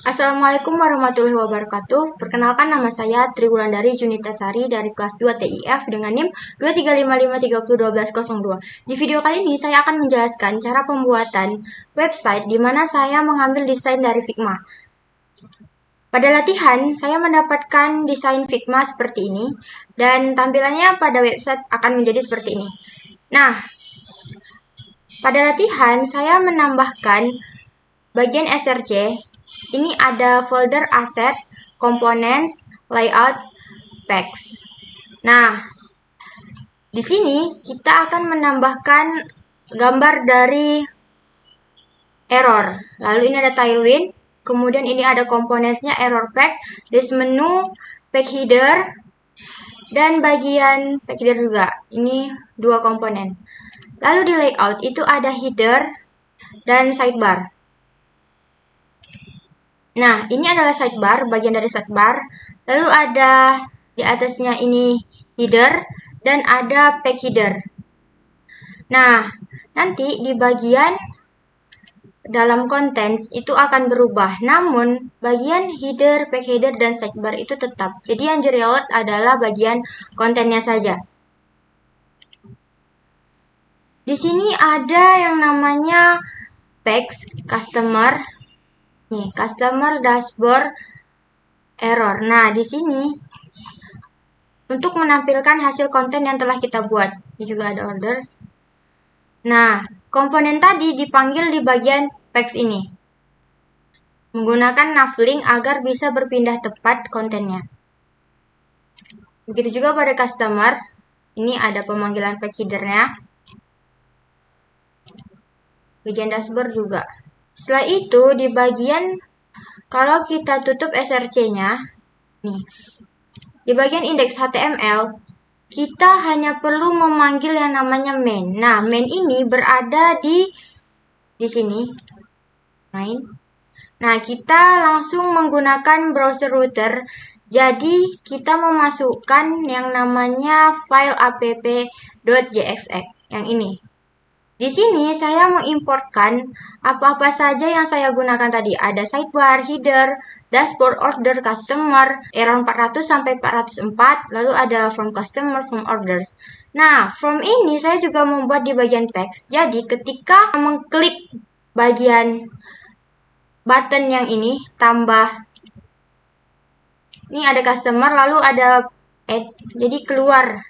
Assalamualaikum warahmatullahi wabarakatuh. Perkenalkan, nama saya Triwulandari Junitasari dari kelas 2 TIF dengan NIM 2355301202. Di video kali ini saya akan menjelaskan cara pembuatan website di mana saya mengambil desain dari Figma. Pada latihan, saya mendapatkan desain Figma seperti ini dan tampilannya pada website akan menjadi seperti ini. Nah, pada latihan saya menambahkan bagian SRC. Ini ada folder aset, components, layout, packs. Nah, di sini kita akan menambahkan gambar dari error. Lalu ini ada tailwind, kemudian ini ada komponennya error pack, list menu, pack header, dan bagian pack header juga. Ini dua komponen. Lalu di layout itu ada header dan sidebar. Nah, ini adalah sidebar, bagian dari sidebar. Lalu ada di atasnya ini header dan ada pack header. Nah, nanti di bagian dalam konten itu akan berubah. Namun, bagian header, pack header, dan sidebar itu tetap. Jadi yang di-reload adalah bagian kontennya saja. Di sini ada yang namanya packs, customer, nih, customer dashboard error. Nah, di sini untuk menampilkan hasil konten yang telah kita buat. Ini juga ada orders. Nah, komponen tadi dipanggil di bagian packs ini. Menggunakan navlink agar bisa berpindah tepat kontennya. Begitu juga pada customer. Ini ada pemanggilan pack header-nya. Bagian dashboard juga. Setelah itu di bagian kalau kita tutup SRC-nya, nih, di bagian indeks HTML, kita hanya perlu memanggil yang namanya main. Nah, main ini berada di sini. Main. Nah, kita langsung menggunakan browser router. Jadi, kita memasukkan yang namanya file app.jsx yang ini. Di sini saya mengimportkan apa-apa saja yang saya gunakan tadi. Ada sidebar, header, dashboard, order, customer, error 400 sampai 404, lalu ada from customer, from orders. Nah, from ini saya juga membuat di bagian text. Jadi, ketika mengklik bagian button yang ini, tambah, ini ada customer, lalu ada add, jadi keluar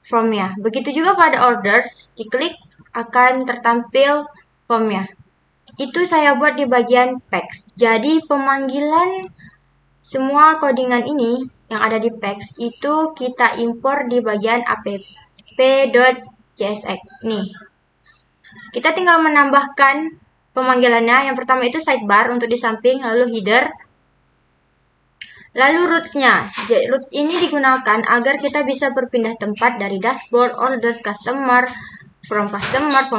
formnya. Begitu juga pada orders, diklik akan tertampil formnya. Itu saya buat di bagian packs. Jadi pemanggilan semua codingan ini yang ada di packs itu kita impor di bagian app.csx. Nih. Kita tinggal menambahkan pemanggilannya. Yang pertama itu sidebar untuk di samping, lalu header. Lalu roots-nya. Root ini digunakan agar kita bisa berpindah tempat dari dashboard, orders, customer, from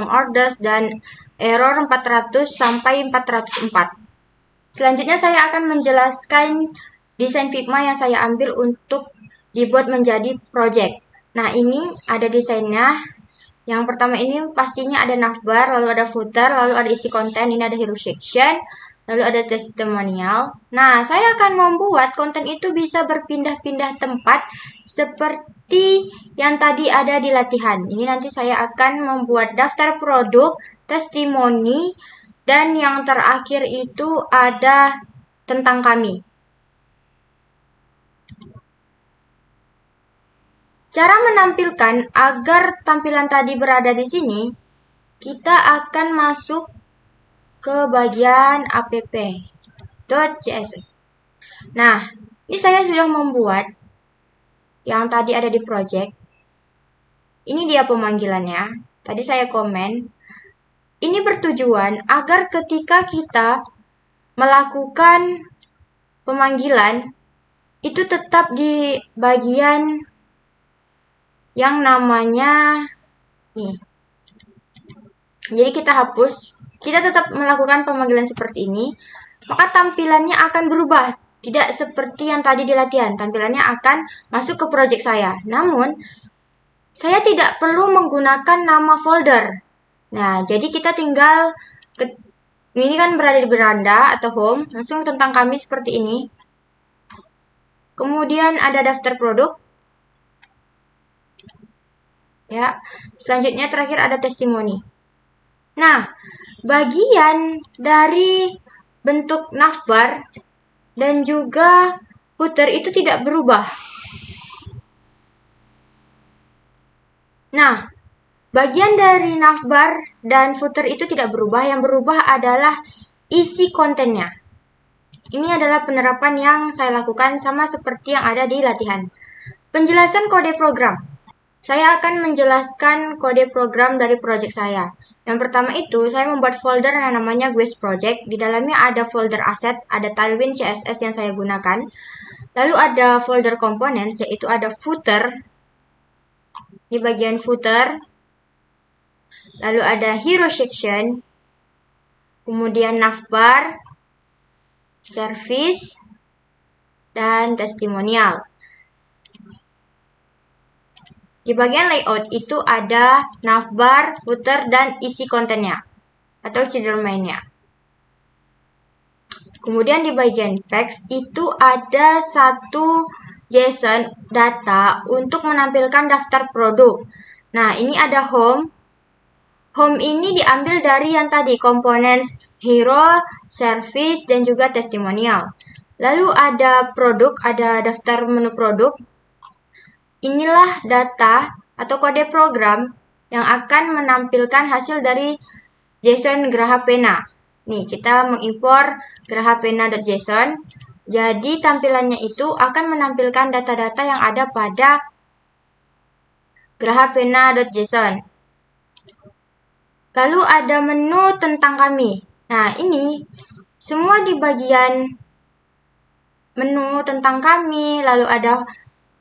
orders, dan error 400 sampai 404. Selanjutnya saya akan menjelaskan desain Figma yang saya ambil untuk dibuat menjadi project. Nah, ini ada desainnya. Yang pertama ini pastinya ada navbar, lalu ada footer, lalu ada isi konten, ini ada hero section, lalu ada testimonial. Nah, saya akan membuat konten itu bisa berpindah-pindah tempat seperti yang tadi ada di latihan. Ini nanti saya akan membuat daftar produk, testimoni, dan yang terakhir itu ada tentang kami. Cara menampilkan agar tampilan tadi berada di sini, kita akan masuk ke bagian app.csx. Nah, ini saya sudah membuat yang tadi ada di project. Ini dia pemanggilannya. Tadi saya komen. Ini bertujuan agar ketika kita melakukan pemanggilan, itu tetap di bagian yang namanya nih. Jadi kita hapus. Kita tetap melakukan pemanggilan seperti ini, maka tampilannya akan berubah. Tidak seperti yang tadi di latihan, tampilannya akan masuk ke project saya. Namun, saya tidak perlu menggunakan nama folder. Nah, jadi kita tinggal Ini kan berada di beranda atau home, langsung tentang kami seperti ini. Kemudian ada daftar produk. Ya, selanjutnya terakhir ada testimoni. Nah, bagian dari bentuk navbar dan juga footer itu tidak berubah. Nah, bagian dari navbar dan footer itu tidak berubah. Yang berubah adalah isi kontennya. Ini adalah penerapan yang saya lakukan sama seperti yang ada di latihan. Penjelasan kode program. Saya akan menjelaskan kode program dari project saya. Yang pertama itu, saya membuat folder yang namanya Guest Project. Di dalamnya ada folder aset, ada Tailwind CSS yang saya gunakan. Lalu ada folder components, yaitu ada footer. Di bagian footer. Lalu ada hero section. Kemudian navbar, service, dan testimonial. Di bagian layout itu ada navbar, footer, dan isi kontennya atau children-nya. Kemudian di bagian text itu ada satu JSON data untuk menampilkan daftar produk. Nah, ini ada home. Home ini diambil dari yang tadi, components, hero, service, dan juga testimonial. Lalu ada produk, ada daftar menu produk. Inilah data atau kode program yang akan menampilkan hasil dari JSON Grahapena. Nih, kita mengimpor grahapena.json. Jadi, tampilannya itu akan menampilkan data-data yang ada pada grahapena.json. Lalu ada menu tentang kami. Nah, ini semua di bagian menu tentang kami, lalu ada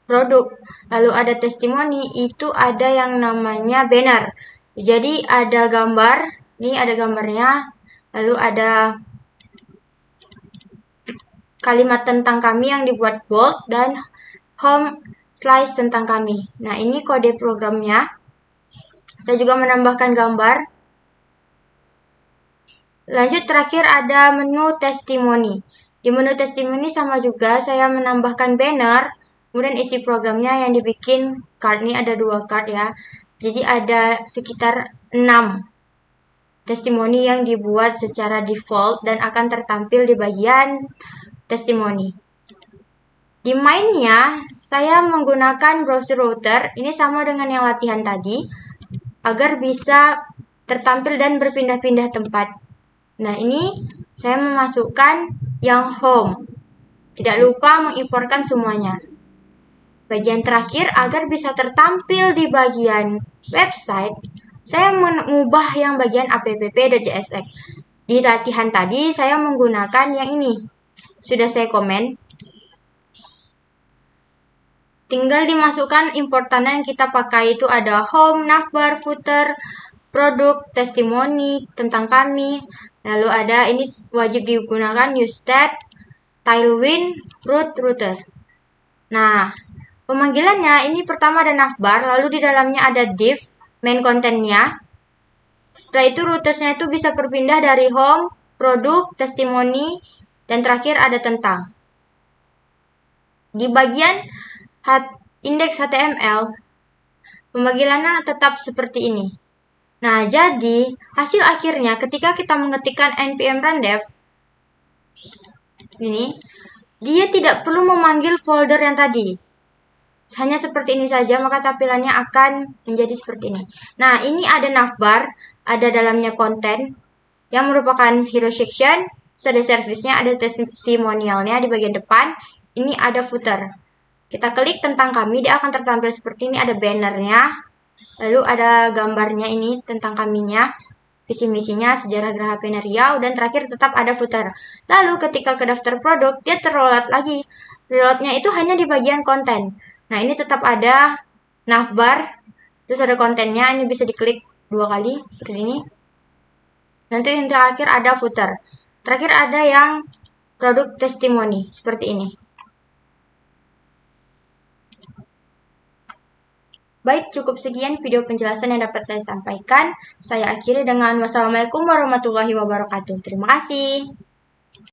produk, lalu ada testimoni, itu ada yang namanya banner. Jadi ada gambar, ini ada gambarnya, lalu ada kalimat tentang kami yang dibuat bold dan home slice tentang kami. Nah, ini kode programnya. Saya juga menambahkan gambar. Lanjut terakhir ada menu testimoni. Di menu testimoni sama juga saya menambahkan banner. Kemudian isi programnya yang dibikin card ini ada 2 card ya. Jadi ada sekitar 6 testimoni yang dibuat secara default dan akan tertampil di bagian testimoni. Di mainnya saya menggunakan browser router. Ini sama dengan yang latihan tadi agar bisa tertampil dan berpindah-pindah tempat. Nah, ini saya memasukkan yang home. Tidak lupa mengimportkan semuanya. Bagian terakhir, agar bisa tertampil di bagian website, saya mengubah yang bagian app.jsx. Di latihan tadi, saya menggunakan yang ini. Sudah saya komen. Tinggal dimasukkan importan yang kita pakai itu ada home, navbar, footer, produk, testimoni, tentang kami. Lalu ada, ini wajib digunakan newstat, tailwind, routers. Nah, pemanggilannya ini pertama ada navbar, lalu di dalamnya ada div, main kontennya. Setelah itu routersnya itu bisa berpindah dari home, produk, testimoni, dan terakhir ada tentang. Di bagian indeks HTML, pemanggilannya tetap seperti ini. Nah, jadi hasil akhirnya ketika kita mengetikkan npm rundev, ini, dia tidak perlu memanggil folder yang tadi. Hanya seperti ini saja, maka tampilannya akan menjadi seperti ini. Nah, ini ada navbar, ada dalamnya konten, yang merupakan hero section, ada service-nya, ada testimonialnya di bagian depan, ini ada footer. Kita klik tentang kami, dia akan tertampil seperti ini, ada bannernya, lalu ada gambarnya ini tentang kaminya, visi misinya, sejarah Grahapena Riau, dan terakhir tetap ada footer. Lalu ketika ke daftar produk, dia terload lagi. Reloadnya itu hanya di bagian konten. Nah, ini tetap ada navbar, terus ada kontennya, ini bisa diklik 2 kali, seperti ini. Nanti yang terakhir ada footer. Terakhir ada yang produk testimoni, seperti ini. Baik, cukup sekian video penjelasan yang dapat saya sampaikan. Saya akhiri dengan wassalamualaikum warahmatullahi wabarakatuh. Terima kasih.